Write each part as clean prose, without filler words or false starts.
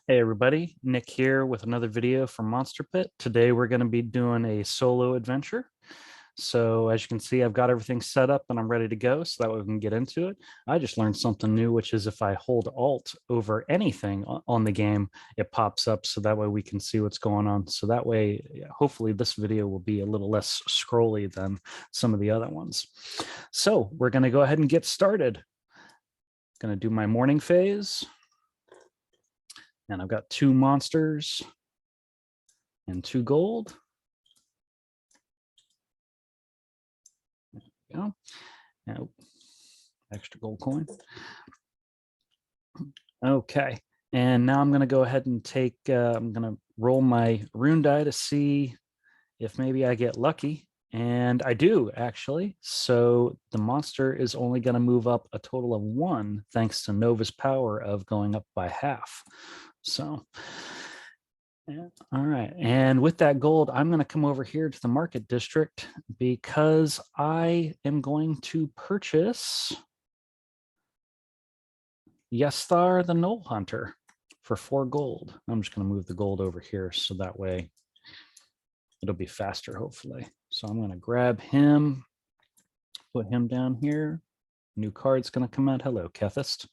Hey everybody, Nick here with another video from Monster Pit. Today we're going to be doing a solo adventure. So as you can see, I've got everything set up and I'm ready to go so that way we can get into it. I just learned something new, which is if I hold Alt over anything on the game, it pops up so that way we can see what's going on. So that way, hopefully this video will be a little less scrolly than some of the other ones. So we're going to go ahead and get started. Going to do my morning phase. And I've got 2 monsters and 2 gold. There we go. Now, extra gold coin. Okay, and now I'm going to go ahead and take, I'm going to roll my rune die to see if maybe I get lucky. And I do, actually. So the monster is only going to move up a total of 1 thanks to Nova's power of going up by half. So all right, and with that gold, I'm going to come over here to the market district because I am going to purchase Yesthar the Knoll Hunter for 4 gold. I'm just going to move the gold over here so that way it'll be faster, hopefully. So I'm going to grab him, put him down here. New card's going to come out. Hello, Kethist.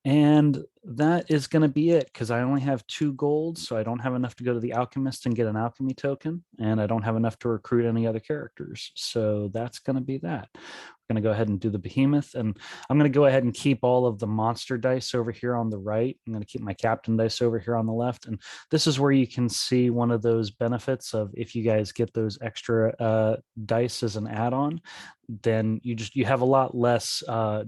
And that is going to be it because I only have 2 gold, so I don't have enough to go to the alchemist and get an alchemy token, and I don't have enough to recruit any other characters. So that's going to be that. We're going to go ahead and do the behemoth, and I'm going to go ahead and keep all of the monster dice over here on the right. I'm going to keep my captain dice over here on the left, and this is where you can see one of those benefits of if you guys get those extra dice as an add-on, then you have a lot less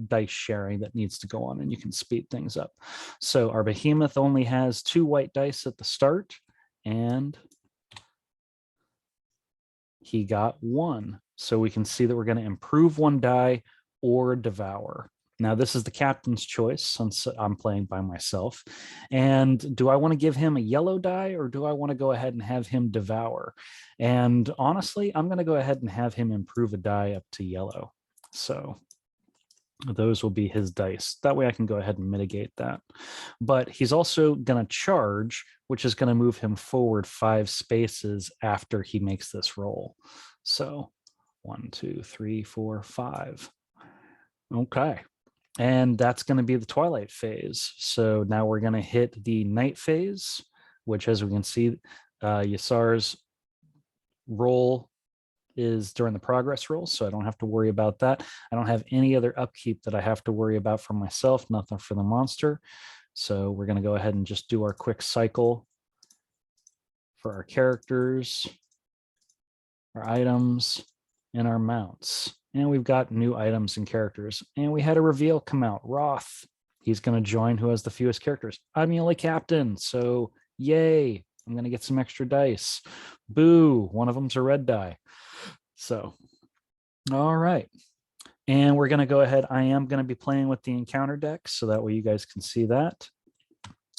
dice sharing that needs to go on, and you can speed things up. So our behemoth only has 2 white dice at the start, and he got 1. So we can see that we're going to improve 1 die or devour. Now, this is the captain's choice since I'm playing by myself. And do I want to give him a yellow die or do I want to go ahead and have him devour? And honestly, I'm going to go ahead and have him improve a die up to yellow. So those will be his dice. That way I can go ahead and mitigate that. But he's also going to charge, which is going to move him forward 5 spaces after he makes this roll. So 1, 2, 3, 4, 5. Okay. And that's going to be the twilight phase. So now we're going to hit the night phase, which, as we can see, Yesar's roll is during the progress roll, so I don't have to worry about that. I don't have any other upkeep that I have to worry about for myself, nothing for the monster. So we're going to go ahead and just do our quick cycle for our characters, our items, and our mounts. And we've got new items and characters. And we had a reveal come out, Roth. He's going to join who has the fewest characters. I'm the only captain, so yay. I'm going to get some extra dice. Boo, one of them's a red die. So, all right. And we're going to go ahead. I am going to be playing with the encounter deck, so that way you guys can see that.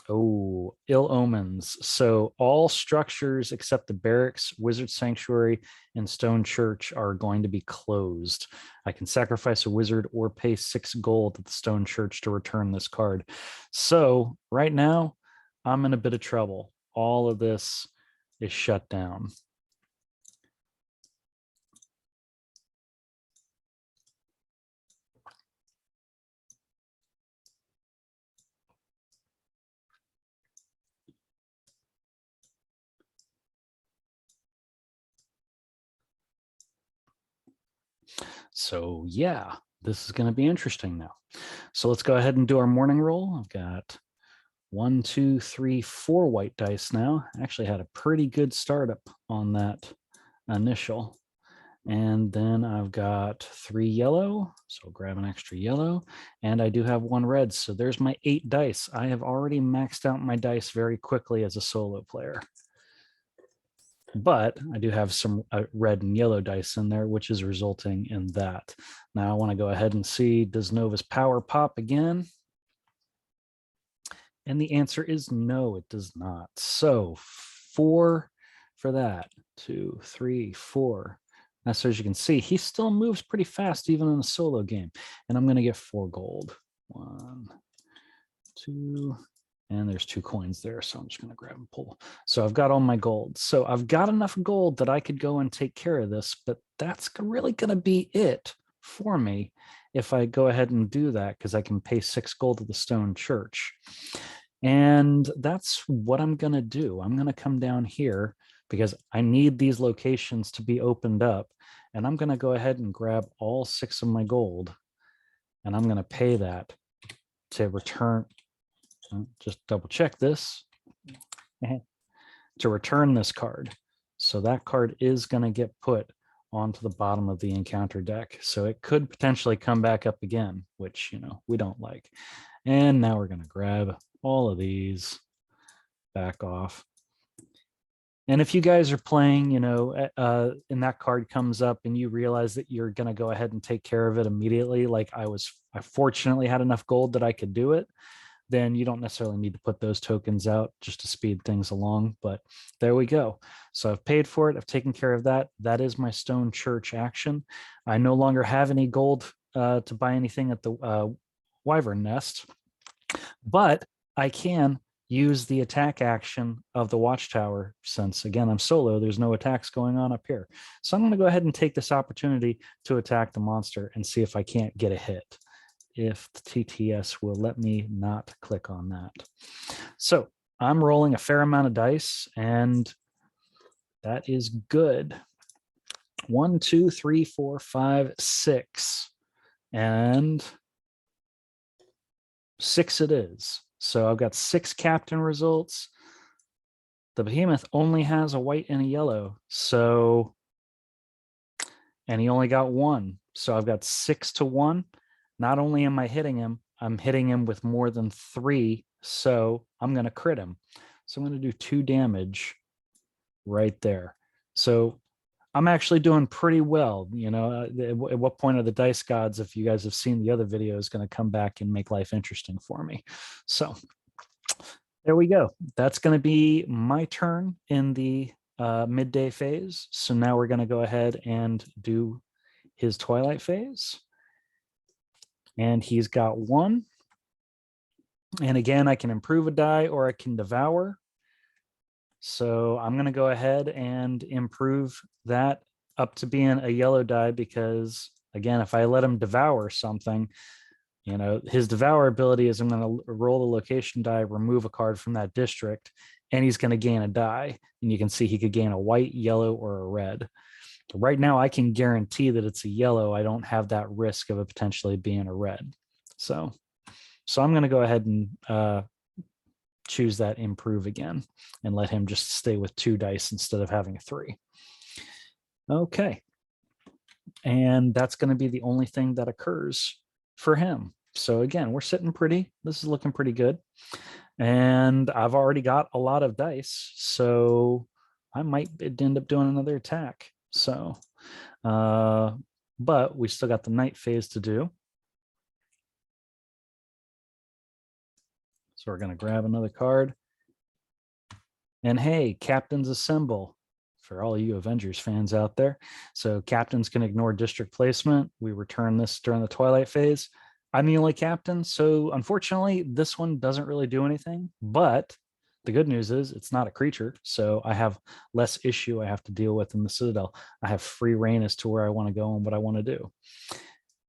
Oh, ill omens. So all structures except the barracks, wizard sanctuary, and stone church are going to be closed. I can sacrifice a wizard or pay 6 gold at the stone church to return this card. So right now, I'm in a bit of trouble. All of this is shut down. So yeah, this is going to be interesting now. So let's go ahead and do our morning roll. I've got 1, 2, 3, 4 white dice now. I actually had a pretty good startup on that initial. And then I've got 3 yellow, so I'll grab an extra yellow. And I do have 1 red, so there's my 8 dice. I have already maxed out my dice very quickly as a solo player. But I do have some red and yellow dice in there, which is resulting in that. Now I want to go ahead and see, does Nova's power pop again? And the answer is no, it does not. So 4 for that, 2, 3, 4. Now, so as you can see, he still moves pretty fast, even in a solo game. And I'm going to get 4 gold. 1, 2, and there's 2 coins there. So I'm just going to grab and pull. So I've got all my gold. So I've got enough gold that I could go and take care of this, but that's really going to be it for me if I go ahead and do that, because I can pay 6 gold to the stone church. And that's what I'm going to do. I'm going to come down here because I need these locations to be opened up. And I'm going to go ahead and grab all 6 of my gold. And I'm going to pay that to return. Just double check this. To return this card. So that card is going to get put onto the bottom of the encounter deck. So it could potentially come back up again, which, we don't like. And now we're going to grab all of these, back off. And if you guys are playing, and that card comes up and you realize that you're going to go ahead and take care of it immediately, like I fortunately had enough gold that I could do it, then you don't necessarily need to put those tokens out just to speed things along. But there we go. So I've paid for it. I've taken care of that. That is my stone church action. I no longer have any gold to buy anything at the wyvern nest, but I can use the attack action of the watchtower, since again I'm solo, there's no attacks going on up here. So I'm going to go ahead and take this opportunity to attack the monster and see if I can't get a hit, if the TTS will let me not click on that. So I'm rolling a fair amount of dice, and that is good. 1, 2, 3, 4, 5, 6, and 6 it is. So I've got 6 captain results. The behemoth only has a white and a yellow. So, and he only got 1. So I've got 6 to 1. Not only am I hitting him, I'm hitting him with more than 3. So I'm going to crit him. So I'm going to do 2 damage right there. So I'm actually doing pretty well. At what point are the dice gods, if you guys have seen the other videos, going to come back and make life interesting for me? So there we go. That's going to be my turn in the midday phase. So now we're going to go ahead and do his twilight phase. And he's got 1. And again, I can improve a die or I can devour. So I'm going to go ahead and improve that up to being a yellow die, because again, if I let him devour something, his devour ability is I'm going to roll the location die, remove a card from that district, and he's going to gain a die. And you can see he could gain a white, yellow, or a red. Right now, I can guarantee that it's a yellow. I don't have that risk of it potentially being a red. So I'm going to go ahead and choose that improve again and let him just stay with 2 dice instead of having 3. Okay. And that's going to be the only thing that occurs for him. So again, we're sitting pretty. This is looking pretty good. And I've already got a lot of dice, so I might end up doing another attack. So, but we still got the night phase to do. So we're going to grab another card. And hey, captains assemble for all you Avengers fans out there. So captains can ignore district placement. We return this during the twilight phase. I'm the only captain, so unfortunately, this one doesn't really do anything. But the good news is it's not a creature, so I have less issue I have to deal with in the Citadel. I have free reign as to where I want to go and what I want to do.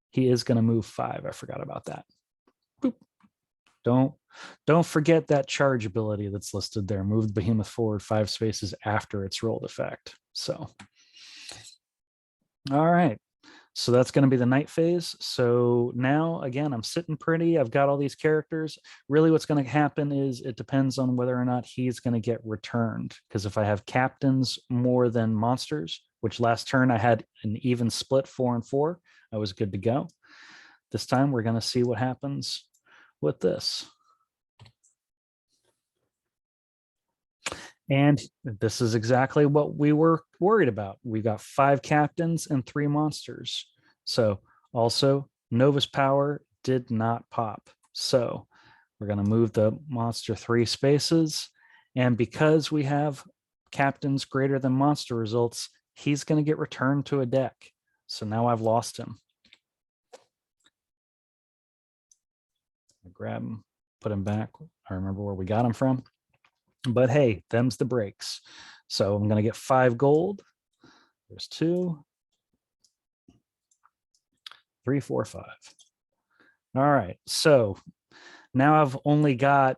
He is going to move 5. I forgot about that. Boop. Don't forget that charge ability that's listed there. Move the behemoth forward 5 spaces after its rolled effect. So, all right. So that's going to be the night phase. So now, again, I'm sitting pretty. I've got all these characters. Really what's going to happen is it depends on whether or not he's going to get returned. Because if I have captains more than monsters, which last turn I had an even split 4 and 4, I was good to go. This time we're going to see what happens with this. And this is exactly what we were worried about. We got 5 captains and 3 monsters. So also Nova's power did not pop. So we're going to move the monster 3 spaces. And because we have captains greater than monster results, he's going to get returned to a deck. So now I've lost him. I grab him, put him back. I remember where we got him from. But hey, them's the breaks. So I'm going to get 5 gold. There's 2, 3, 4, 5. All right. So now I've only got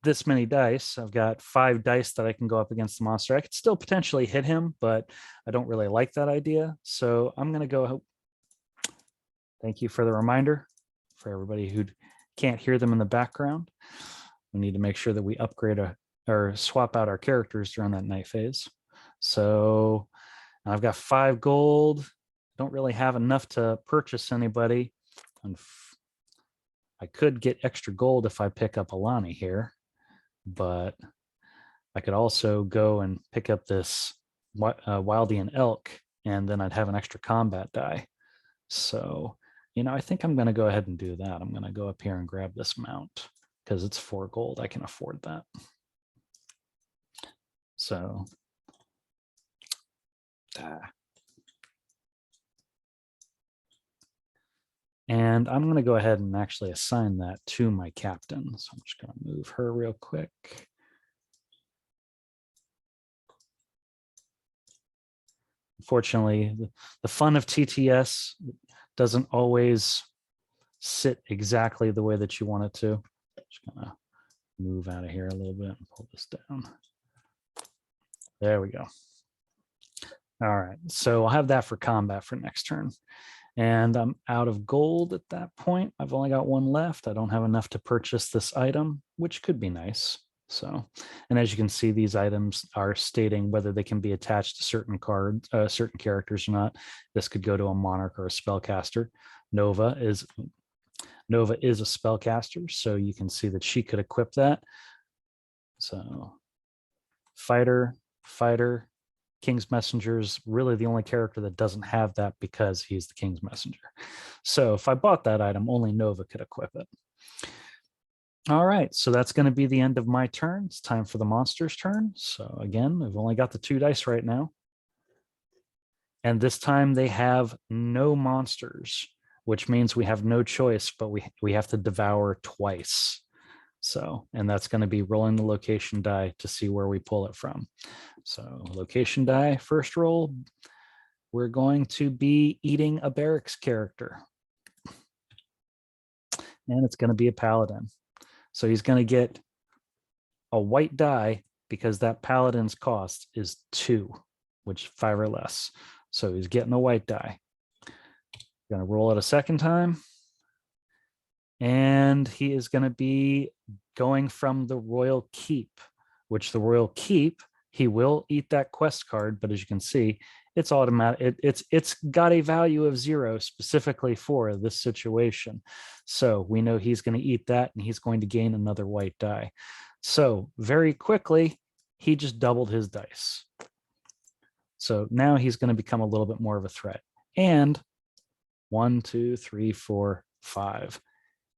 this many dice. I've got 5 dice that I can go up against the monster. I could still potentially hit him, but I don't really like that idea. So I'm going to go. Thank you for the reminder for everybody who can't hear them in the background. We need to make sure that we upgrade or swap out our characters during that night phase. So I've got 5 gold. Don't really have enough to purchase anybody. And I could get extra gold if I pick up Alani here, but I could also go and pick up this Wildian Elk, and then I'd have an extra combat die. So, I think I'm going to go ahead and do that. I'm going to go up here and grab this mount because it's 4 gold. I can afford that. So, and I'm going to go ahead and actually assign that to my captain. So I'm just going to move her real quick. Unfortunately, the fun of TTS doesn't always sit exactly the way that you want it to. Just going to move out of here a little bit and pull this down. There we go. All right, so I'll have that for combat for next turn. And I'm out of gold at that point. I've only got 1 left. I don't have enough to purchase this item, which could be nice. So, and as you can see, these items are stating whether they can be attached to certain cards, certain characters or not. This could go to a monarch or a spellcaster. Nova is a spellcaster, so you can see that she could equip that. So, fighter, King's Messenger is really the only character that doesn't have that because he's the King's Messenger. So if I bought that item, only Nova could equip it. All right, so that's going to be the end of my turn. It's time for the monster's turn. So again, I've only got the 2 dice right now. And this time they have no monsters, which means we have no choice, but we have to devour twice. So, and that's going to be rolling the location die to see where we pull it from. So location die, first roll, we're going to be eating a barracks character. And it's going to be a paladin. So he's going to get a white die because that paladin's cost is 2, which 5 or less. So he's getting a white die. Going to roll it a second time. And he is going to be going from the Royal Keep, which the Royal Keep, he will eat that quest card, but as you can see, it's automatic. It's got a value of 0 specifically for this situation. So we know he's going to eat that and he's going to gain another white die. So very quickly, he just doubled his dice. So now he's going to become a little bit more of a threat. And 1, 2, 3, 4, 5.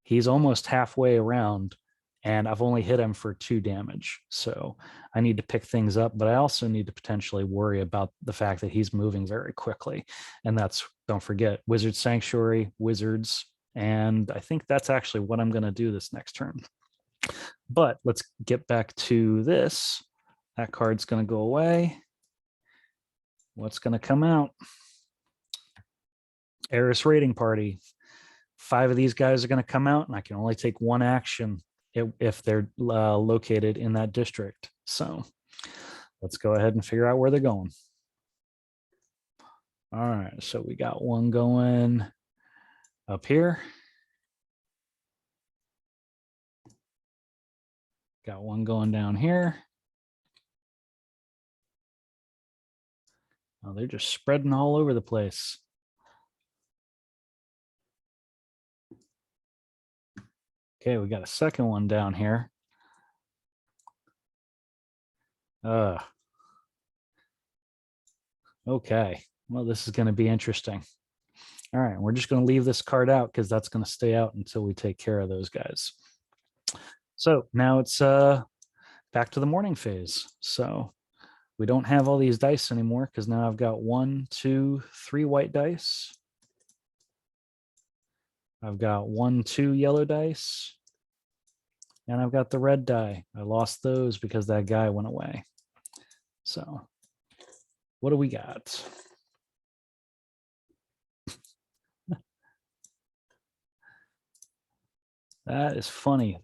He's almost halfway around and I've only hit him for 2 damage. So I need to pick things up, but I also need to potentially worry about the fact that he's moving very quickly. And that's, don't forget, Wizard Sanctuary, Wizards. And I think that's actually what I'm going to do this next turn. But let's get back to this. That card's going to go away. What's going to come out? Eris Raiding Party. 5 of these guys are going to come out, and I can only take 1 action if they're located in that district. So let's go ahead and figure out where they're going. All right, so we got one going up here. Got one going down here. Oh, they're just spreading all over the place. Okay, we got a second one down here. Okay, well, this is going to be interesting. All right, we're just going to leave this card out because that's going to stay out until we take care of those guys. So now it's back to the morning phase. So we don't have all these dice anymore because now I've got 1, 2, 3 white dice. I've got 1, 2 yellow dice. And I've got the red die. I lost those because that guy went away. So what do we got? That is funny.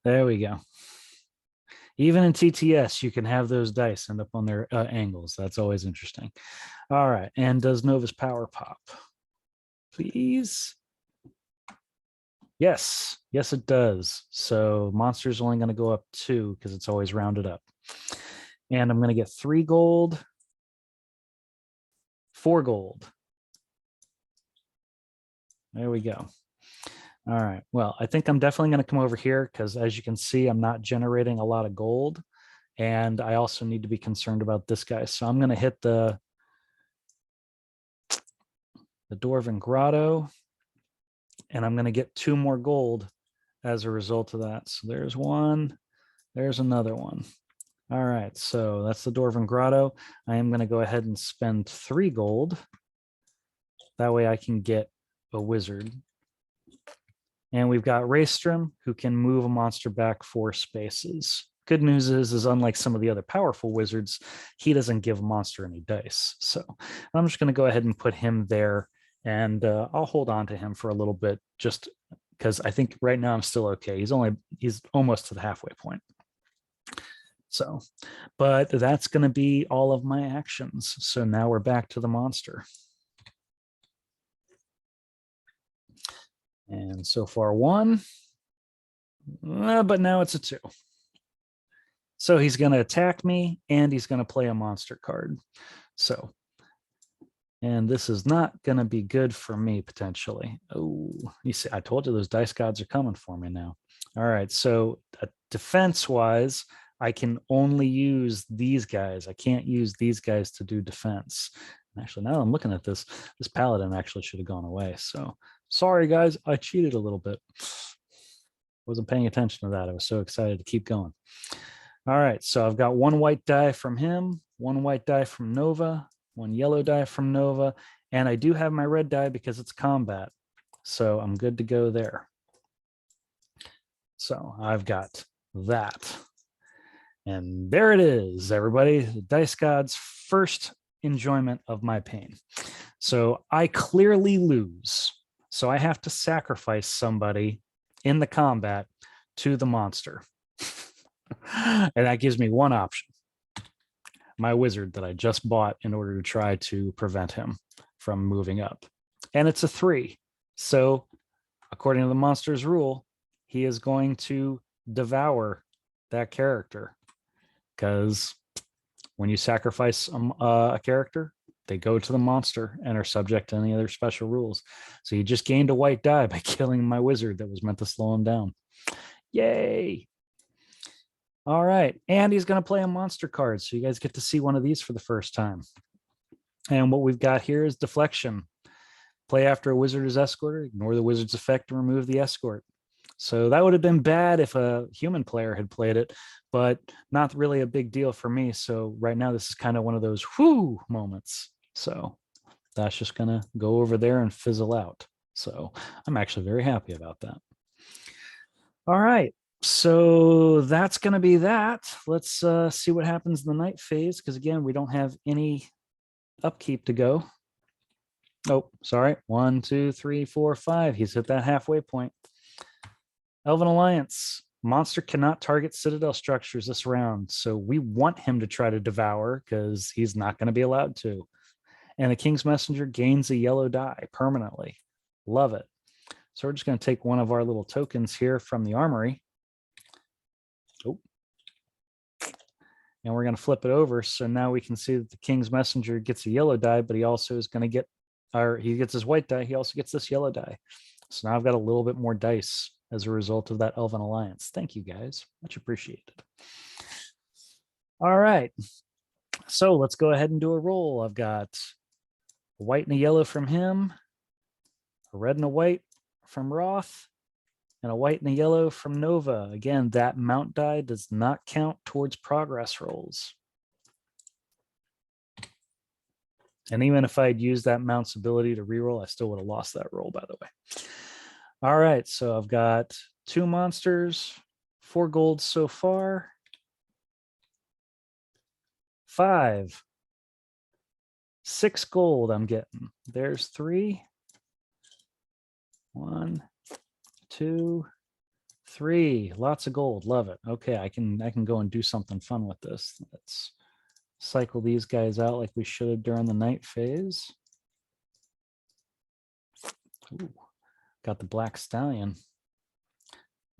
There we go. Even in TTS, you can have those dice end up on their angles. That's always interesting. All right. And does Nova's power pop? Please. Yes. Yes, it does. So monster's only going to go up 2 because it's always rounded up. And I'm going to get 3 gold, 4 gold. There we go. All right. Well, I think I'm definitely going to come over here because, as you can see, I'm not generating a lot of gold. And I also need to be concerned about this guy. So I'm going to hit the Dwarven Grotto. And I'm going to get 2 more gold as a result of that. So there's one. There's another one. All right. So that's the Dwarven Grotto. I am going to go ahead and spend 3 gold. That way I can get a wizard. And we've got Raystrom, who can move a monster back 4 spaces. Good news is unlike some of the other powerful wizards, he doesn't give a monster any dice. So I'm just going to go ahead and put him there, and I'll hold on to him for a little bit, just because I think right now I'm still okay. He's almost to the halfway point. So, but that's going to be all of my actions. So now we're back to the monster. And so far 1, but now it's a 2. So he's going to attack me and he's going to play a monster card. So, and this is not going to be good for me potentially. Oh, you see, I told you those dice gods are coming for me now. All right. So defense wise, I can only use these guys. I can't use these guys to do defense. Actually, now I'm looking at this paladin actually should have gone away. So sorry, guys, I cheated a little bit. Wasn't paying attention to that. I was so excited to keep going. All right, so I've got 1 white die from him, 1 white die from Nova, 1 yellow die from Nova, and I do have my red die because it's combat. So I'm good to go there. So I've got that. And there it is, everybody. The Dice God's first enjoyment of my pain. So I clearly lose. So I have to sacrifice somebody in the combat to the monster. And that gives me 1 option. My wizard that I just bought in order to try to prevent him from moving up. And it's a 3. So according to the monster's rule, he is going to devour that character. Because when you sacrifice a character, they go to the monster and are subject to any other special rules. So he just gained a white die by killing my wizard that was meant to slow him down. Yay! All right, and he's going to play a monster card, so you guys get to see one of these for the first time. And what we've got here is deflection. Play after a wizard is escorted, ignore the wizard's effect, and remove the escort. So that would have been bad if a human player had played it, but not really a big deal for me. So right now, this is kind of one of those whoo moments. So that's just going to go over there and fizzle out. So I'm actually very happy about that. All right. So that's going to be that. Let's see what happens in the night phase, because again, we don't have any upkeep to go. Oh, sorry. 1, 2, 3, 4, 5. He's at that halfway point. Elven Alliance. Monster cannot target citadel structures this round. So we want him to try to devour because he's not going to be allowed to. And the King's Messenger gains a yellow die permanently. Love it. So we're just going to take one of our little tokens here from the armory. Oh. And we're going to flip it over. So now we can see that the King's Messenger gets a yellow die, but he also is going to get, or he gets his white die. He also gets this yellow die. So now I've got a little bit more dice as a result of that Elven Alliance. Thank you, guys. Much appreciated. All right. So let's go ahead and do a roll. I've got a white and a yellow from him, a red and a white from Roth, and a white and a yellow from Nova. Again, that mount die does not count towards progress rolls. And even if I'd used that mount's ability to reroll, I still would have lost that roll, by the way. All right, so I've got 2 monsters, 4 gold so far. 5. 6 gold I'm getting. There's 3. 1, 2, 3. Lots of gold. Love it. Okay, I can go and do something fun with this. Let's cycle these guys out like we should during the night phase. Ooh, got the black stallion.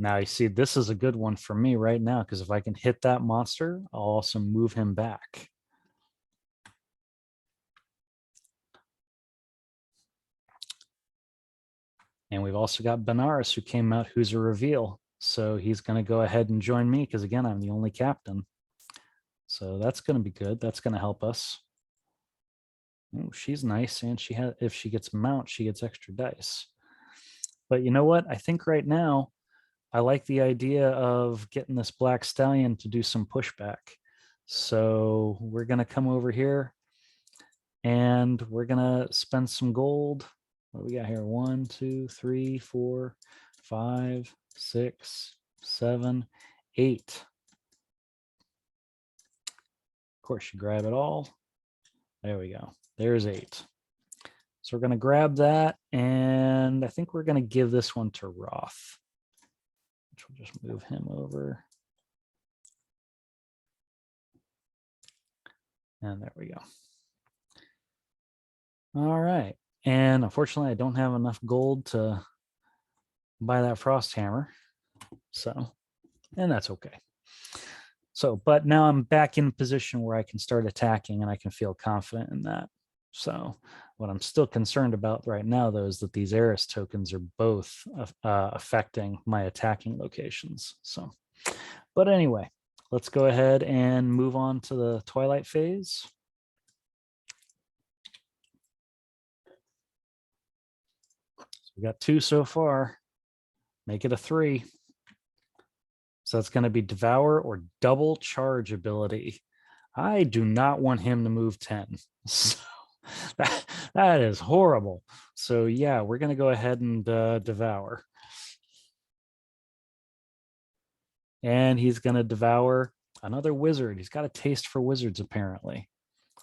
Now you see, this is a good one for me right now, because if I can hit that monster, I'll also move him back. And we've also got Benares, who came out, who's a reveal. So he's going to go ahead and join me, because again, I'm the only captain. So that's going to be good. That's going to help us. Ooh, she's nice, and she has, if she gets mount, she gets extra dice. But you know what? I think right now, I like the idea of getting this black stallion to do some pushback. So we're going to come over here and we're going to spend some gold. What do we got here? 1, 2, 3, 4, 5, 6, 7, 8. Of course, you grab it all. There we go. There's 8. So we're going to grab that, and I think we're going to give this one to Roth, which will just move him over. And there we go. All right. And unfortunately, I don't have enough gold to buy that frost hammer. So, and that's okay. So, but now I'm back in a position where I can start attacking, and I can feel confident in that. So what I'm still concerned about right now, though, is that these Eris tokens are both affecting my attacking locations. So, but anyway, let's go ahead and move on to the Twilight phase. So we got 2 so far. Make it a 3. So that's going to be Devour or double charge ability. I do not want him to move 10. So that is horrible. So yeah, we're going to go ahead and Devour. And he's going to devour another wizard. He's got a taste for wizards, apparently.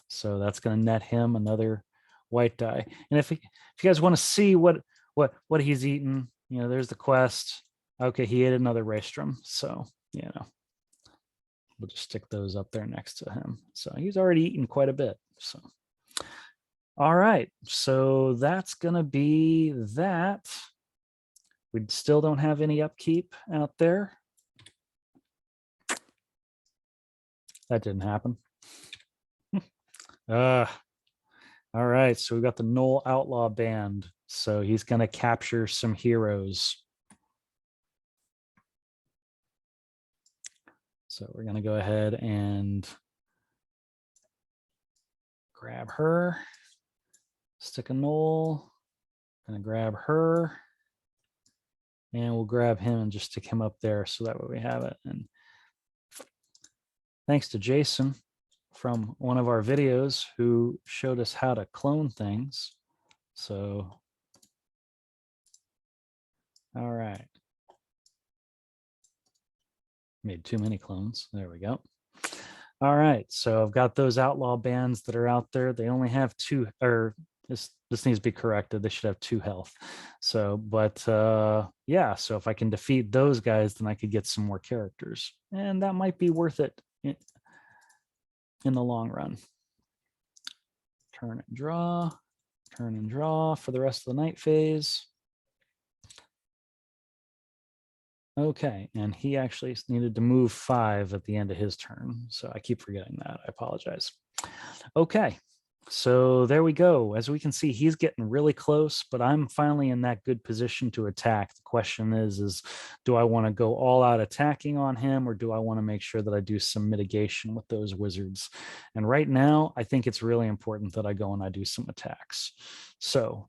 So that's going to net him another white die. And if you guys want to see what he's eaten, you know, there's the quest. Okay, he ate another Raystrom. So, you know, we'll just stick those up there next to him. So he's already eaten quite a bit. So, all right. So that's going to be that. We still don't have any upkeep out there. That didn't happen. All right, so we got the Knoll Outlaw Band. So he's going to capture some heroes. So we're going to go ahead and grab her. Stick a Knoll. Going to grab her. And we'll grab him and just stick him up there so that way we have it. And thanks to Jason from one of our videos who showed us how to clone things. So, all right. Made too many clones. There we go. All right, so I've got those outlaw bands that are out there. They only have 2, or this needs to be corrected. They should have 2 health. So, but yeah, so if I can defeat those guys, then I could get some more characters, and that might be worth it in the long run. Turn and draw for the rest of the night phase. Okay, and he actually needed to move 5 at the end of his turn. So I keep forgetting that. I apologize. Okay, so there we go. As we can see, he's getting really close, but I'm finally in that good position to attack. The question is do I want to go all out attacking on him, or do I want to make sure that I do some mitigation with those wizards? And right now, I think it's really important that I go and I do some attacks. So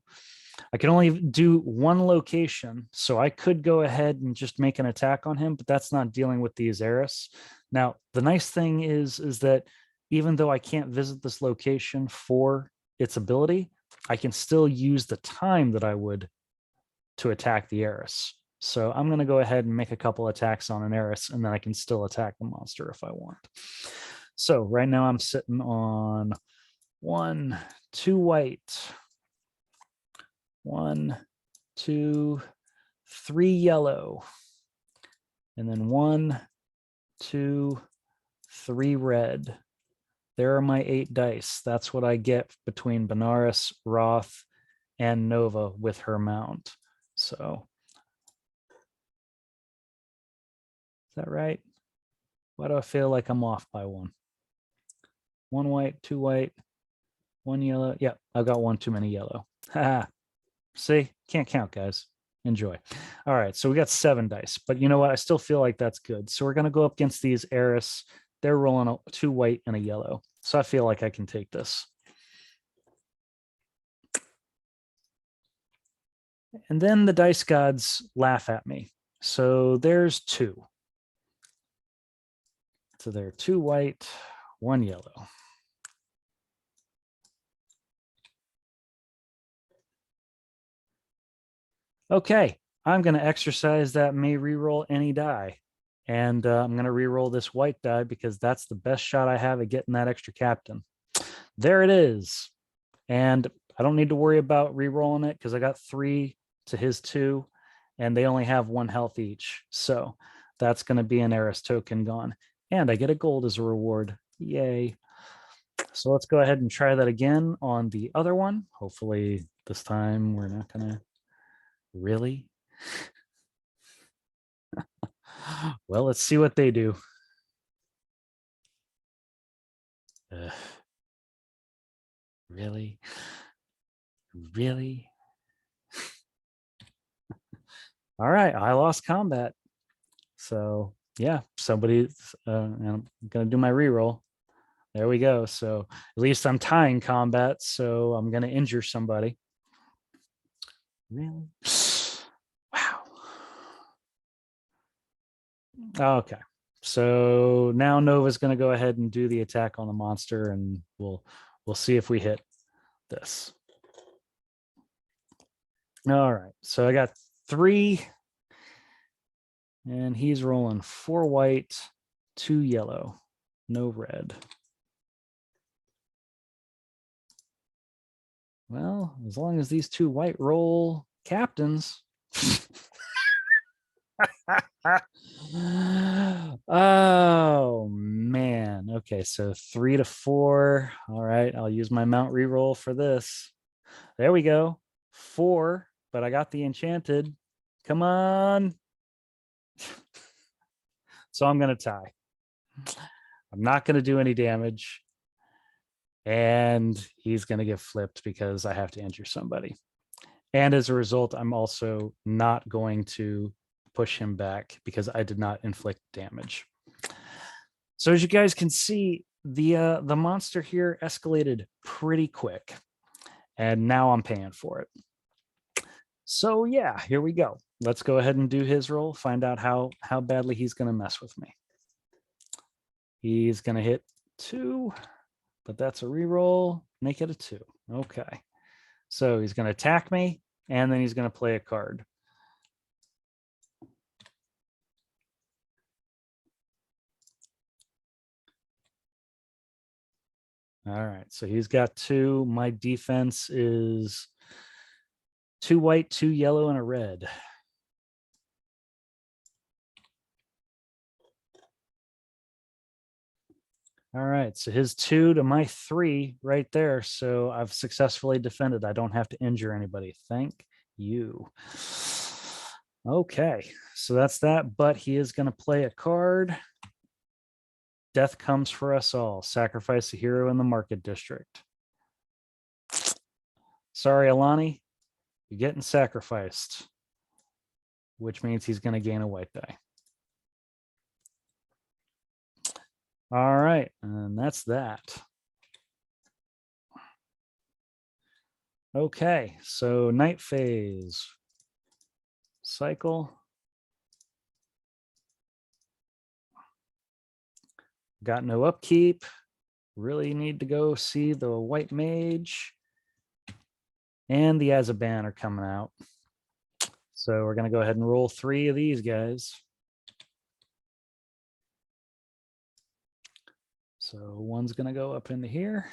I can only do 1 location, so I could go ahead and just make an attack on him, but that's not dealing with these Eris. Now, the nice thing is that even though I can't visit this location for its ability, I can still use the time that I would to attack the Eris. So I'm going to go ahead and make a couple attacks on an heiress, and then I can still attack the monster if I want. So right now I'm sitting on 1, 2 white, 1, 2, 3 yellow, and then 1, 2, 3 red. There are my 8 dice. That's what I get between Benares, Roth, and Nova with her mount. So is that right? Why do I feel like I'm off by 1? 1 white, 2 white, 1 yellow. Yeah, I've got 1 too many yellow. See, can't count, guys. Enjoy. All right, so we got 7 dice, but you know what? I still feel like that's good. So we're going to go up against these heiress. They're rolling 2 white and a yellow. So I feel like I can take this. And then the dice gods laugh at me. So there's 2. So there are 2 white, 1 yellow. Okay, I'm going to exercise that may reroll any die. And I'm going to reroll this white die because that's the best shot I have at getting that extra captain. There it is. And I don't need to worry about rerolling it because I got 3 to his 2, and they only have 1 health each. So that's going to be an heiress token gone. And I get a gold as a reward. Yay. So let's go ahead and try that again on the other one. Hopefully this time we're not going to really. Well, let's see what they do. Really? Really? All right, I lost combat. So yeah, somebody, I'm going to do my reroll. There we go. So at least I'm tying combat. So I'm going to injure somebody. Really? Wow. Okay. So now Nova's going to go ahead and do the attack on the monster, and we'll see if we hit this. All right. So I got 3, and he's rolling 4 white, 2 yellow, no red. Well, as long as these 2 white roll captains. Oh man. Okay, so 3 to 4. All right, I'll use my mount reroll for this. There we go. 4, but I got the enchanted. Come on. So I'm going to tie. I'm not going to do any damage. And he's going to get flipped because I have to injure somebody. And as a result, I'm also not going to push him back because I did not inflict damage. So as you guys can see, the monster here escalated pretty quick. And now I'm paying for it. So yeah, here we go. Let's go ahead and do his roll, find out how badly he's going to mess with me. He's going to hit 2, but that's a reroll. Make it a 2. Okay. So he's going to attack me, and then he's going to play a card. All right. So he's got 2. My defense is 2 white, 2 yellow, and a red. All right, so his 2 to my 3 right there. So I've successfully defended. I don't have to injure anybody. Thank you. Okay, so that's that. But he is going to play a card. Death comes for us all. Sacrifice a hero in the market district. Sorry, Alani, you're getting sacrificed, which means he's going to gain a white die. All right, and that's that. Okay, so night phase. Cycle. Got no upkeep. Really need to go see the white mage. And the Azaban are coming out. So we're going to go ahead and roll 3 of these guys. So one's going to go up into here.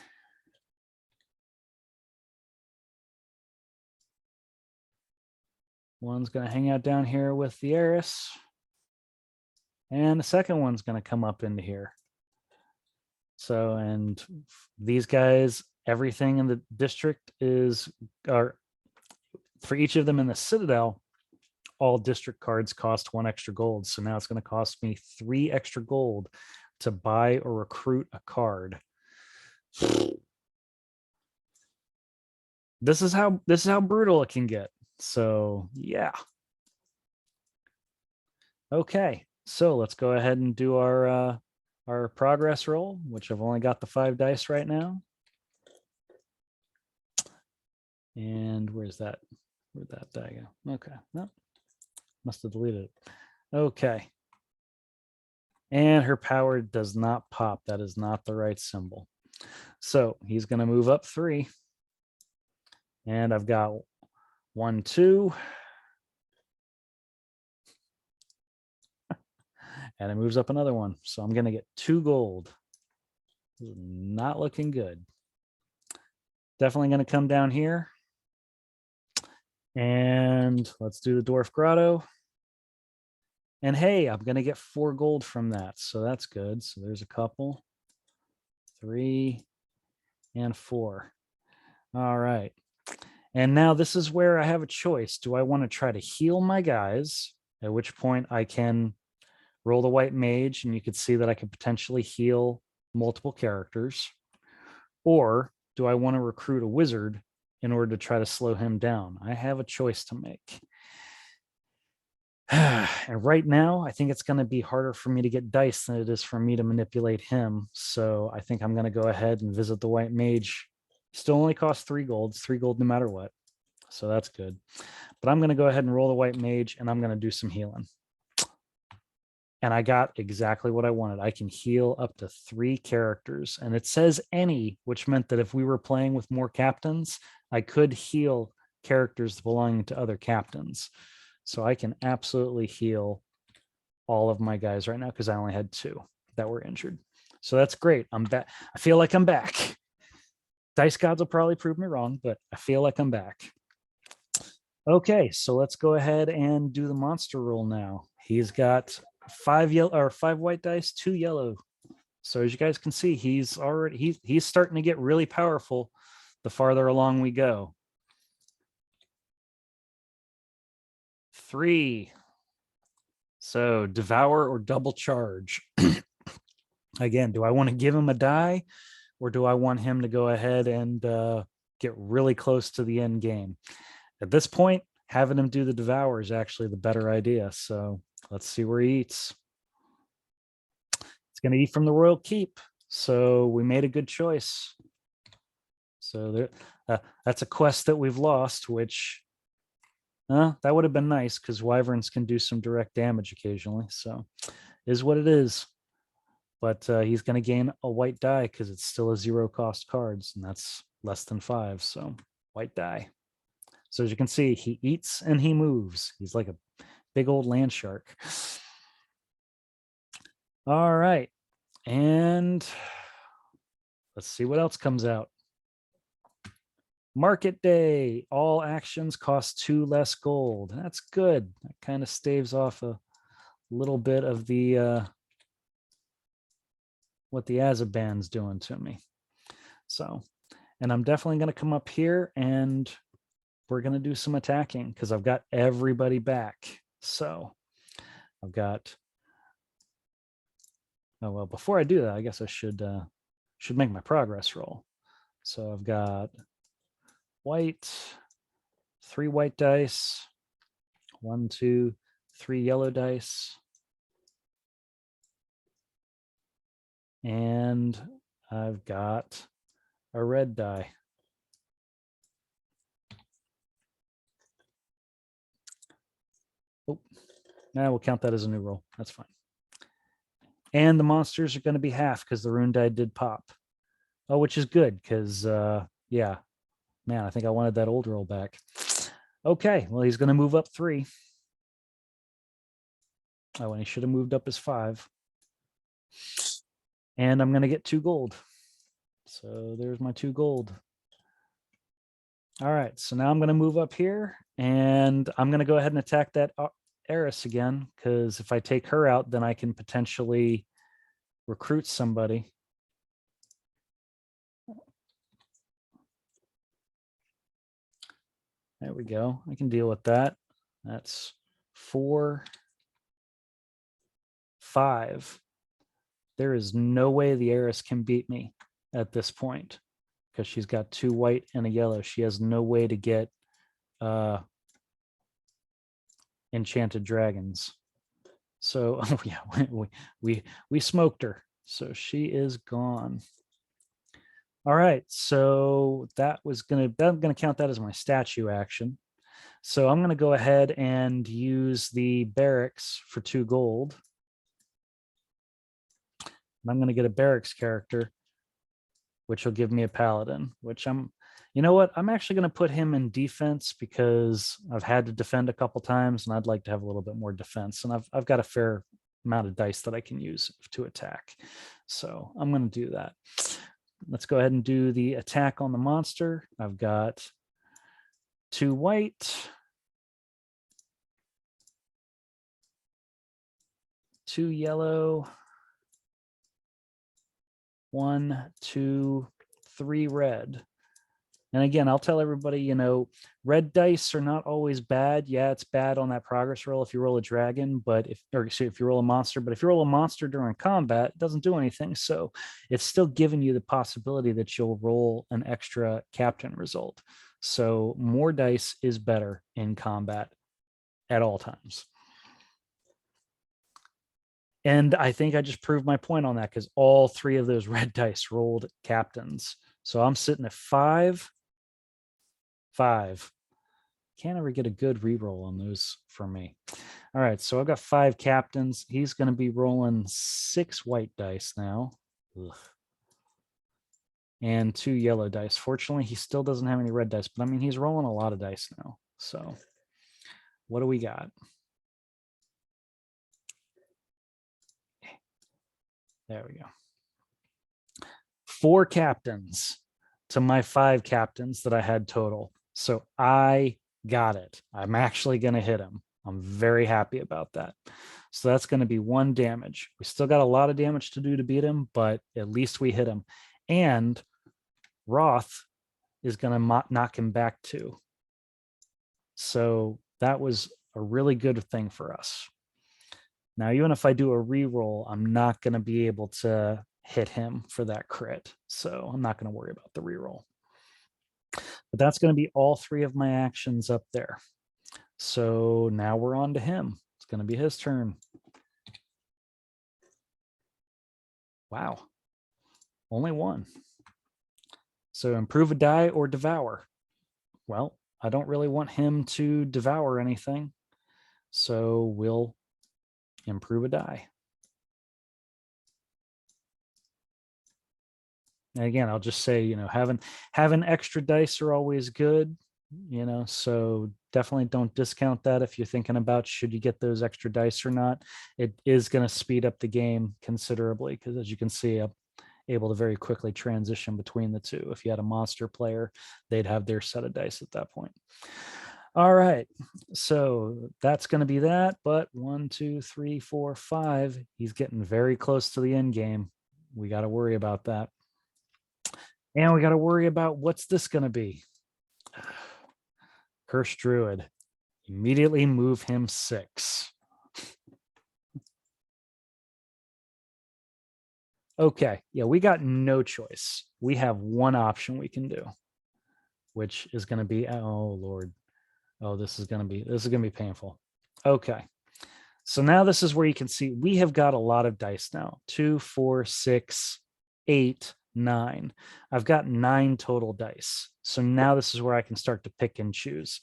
One's going to hang out down here with the heiress. And the second one's going to come up into here. So, and these guys, everything in the district are for each of them in the Citadel, all district cards cost 1 extra gold. So now it's going to cost me 3 extra gold to buy or recruit a card. This is how brutal it can get. So yeah. Okay, so let's go ahead and do our progress roll, which I've only got the 5 dice right now. And where'd that die go? Okay, no, must have deleted it. Okay. And her power does not pop. That is not the right symbol. So he's going to move up 3. And I've got 1, 2. And it moves up another one. So I'm going to get 2 gold. Not looking good. Definitely going to come down here. And let's do the Dwarf Grotto. And hey, I'm going to get 4 gold from that. So that's good. So there's a couple. 3 and 4. All right. And now this is where I have a choice. Do I want to try to heal my guys? At which point I can roll the white mage, and you could see that I could potentially heal multiple characters. Or do I want to recruit a wizard in order to try to slow him down? I have a choice to make. And right now, I think it's going to be harder for me to get dice than it is for me to manipulate him. So I think I'm going to go ahead and visit the white mage. Still only costs 3 gold. It's 3 gold no matter what. So that's good. But I'm going to go ahead and roll the white mage, and I'm going to do some healing. And I got exactly what I wanted. I can heal up to 3 characters. And it says any, which meant that if we were playing with more captains, I could heal characters belonging to other captains. So I can absolutely heal all of my guys right now because I only had 2 that were injured. So that's great. I'm back. I feel like I'm back. Dice gods will probably prove me wrong, but I feel like I'm back. Okay, so let's go ahead and do the monster roll now. He's got 5 white dice, 2 yellow. So as you guys can see, he's starting to get really powerful the farther along we go. 3. So devour or double charge. Again, do I want to give him a die, or do I want him to go ahead and get really close to the end game? At this point, having him do the devour is actually the better idea. So let's see where he eats. It's going to eat from the royal keep. So we made a good choice. So there, that's a quest that we've lost, which that would have been nice because wyverns can do some direct damage occasionally. So is what it is. But he's going to gain a white die because it's still a 0 cost cards, and that's less than 5. So white die. So as you can see, he eats and he moves. He's like a big old land shark. All right. And let's see what else comes out. Market day. All actions cost 2 less gold. That's good. That kind of staves off a little bit of the what the Azaban's doing to me. So, and I'm definitely going to come up here and we're going to do some attacking because I've got everybody back. So I've got, oh, well, before I do that, I guess I should make my progress roll. So I've got white, 3 white dice, 1, 2, 3 yellow dice. And I've got a red die. Oh, now we'll count that as a new roll. That's fine. And the monsters are going to be half because the rune die did pop. Oh, which is good because, yeah, man, I think I wanted that old roll back. Okay, well, he's going to move up 3. Oh, and he should have moved up his 5. And I'm going to get 2 gold. So there's my 2 gold. All right, so now I'm going to move up here, and I'm going to go ahead and attack that heiress again, because if I take her out, then I can potentially recruit somebody. There we go. I can deal with that. That's 4, 5. There is no way the heiress can beat me at this point because she's got 2 white and a yellow. She has no way to get enchanted dragons. So oh yeah, we smoked her. So she is gone. All right, so I'm gonna count that as my statue action. So I'm gonna go ahead and use the barracks for 2 gold. And I'm gonna get a barracks character, which will give me a paladin, which you know what? I'm actually going to put him in defense because I've had to defend a couple times and I'd like to have a little bit more defense. And I've got a fair amount of dice that I can use to attack. So I'm going to do that. Let's go ahead and do the attack on the monster. I've got 2 white, 2 yellow, 1, 2, 3 red. And again, I'll tell everybody, red dice are not always bad. Yeah, it's bad on that progress roll if you roll a dragon, but if you roll a monster, but if you roll a monster during combat, it doesn't do anything. So it's still giving you the possibility that you'll roll an extra captain result. So more dice is better in combat at all times. And I think I just proved my point on that because all 3 of those red dice rolled captains. So I'm sitting at 5. Can't ever get a good reroll on those for me. All right, so I've got 5 captains. He's going to be rolling 6 white dice now. Ugh. And 2 yellow dice. Fortunately, he still doesn't have any red dice, but I mean, he's rolling a lot of dice now. So what do we got? There we go. 4 captains to my 5 captains that I had total. So I got it. I'm actually going to hit him. I'm very happy about that. So that's going to be 1 damage. We still got a lot of damage to do to beat him, but at least we hit him. And Roth is going to knock him back too. So that was a really good thing for us. Now, even if I do a reroll, I'm not going to be able to hit him for that crit. So I'm not going to worry about the reroll. But that's going to be all 3 of my actions up there. So now we're on to him. It's going to be his turn. Wow. Only 1. So improve a die or devour. Well, I don't really want him to devour anything. So we'll improve a die. And again, I'll just say, having extra dice are always good, so definitely don't discount that if you're thinking about should you get those extra dice or not. It is going to speed up the game considerably because, as you can see, I'm able to very quickly transition between the 2. If you had a monster player, they'd have their set of dice at that point. All right, so that's going to be that. But 1, 2, 3, 4, 5. He's getting very close to the end game. We got to worry about that. And we got to worry about what's this going to be. Cursed Druid. Immediately move him 6. Okay, yeah, we got no choice. We have 1 option we can do, which is going to be, oh Lord. Oh, this is going to be painful. Okay. So now this is where you can see we have got a lot of dice now. 2, 4, 6, 8, 9. I've got 9 total dice. So now this is where I can start to pick and choose.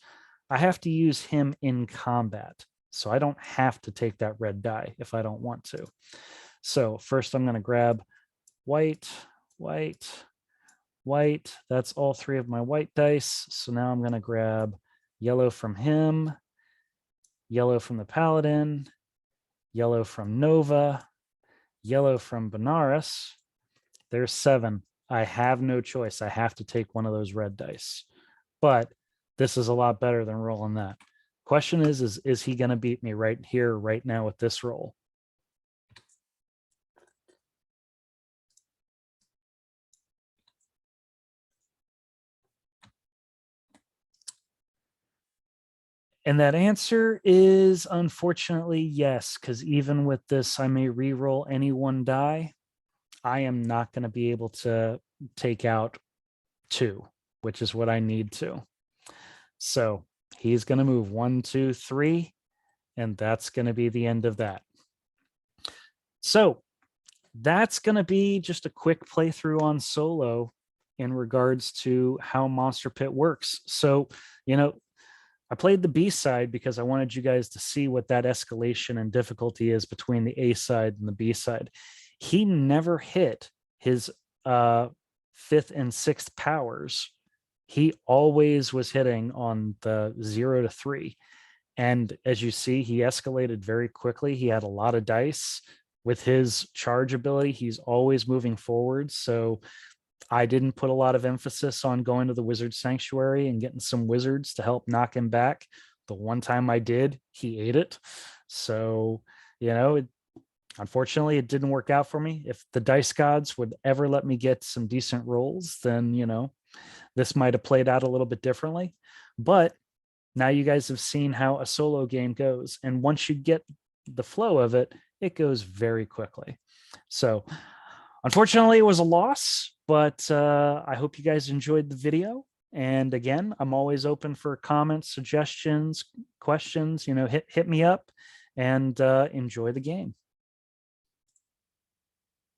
I have to use him in combat. So I don't have to take that red die if I don't want to. So first I'm going to grab white, white, white. That's all 3 of my white dice. So now I'm going to grab yellow from him, yellow from the paladin, yellow from Nova, yellow from Benares. There's 7. I have no choice. I have to take one of those red dice. But this is a lot better than rolling that. Question is he going to beat me right here, right now with this roll? And that answer is unfortunately yes, because even with this, I may re-roll any one die. I am not going to be able to take out 2, which is what I need to. So he's going to move 1, 2, 3, and that's going to be the end of that. So that's going to be just a quick playthrough on solo in regards to how Monster Pit works. So, I played the B side because I wanted you guys to see what that escalation and difficulty is between the A side and the B side. He never hit his 5th and 6th powers. He always was hitting on the 0 to 3. And as you see, he escalated very quickly. He had a lot of dice. With his charge ability, he's always moving forward. So I didn't put a lot of emphasis on going to the wizard sanctuary and getting some wizards to help knock him back. The one time I did, he ate it. So, unfortunately, it didn't work out for me. If the dice gods would ever let me get some decent rolls, then, this might have played out a little bit differently. But now you guys have seen how a solo game goes. And once you get the flow of it, it goes very quickly. So, unfortunately, it was a loss, but I hope you guys enjoyed the video. And again, I'm always open for comments, suggestions, questions. Hit me up and enjoy the game.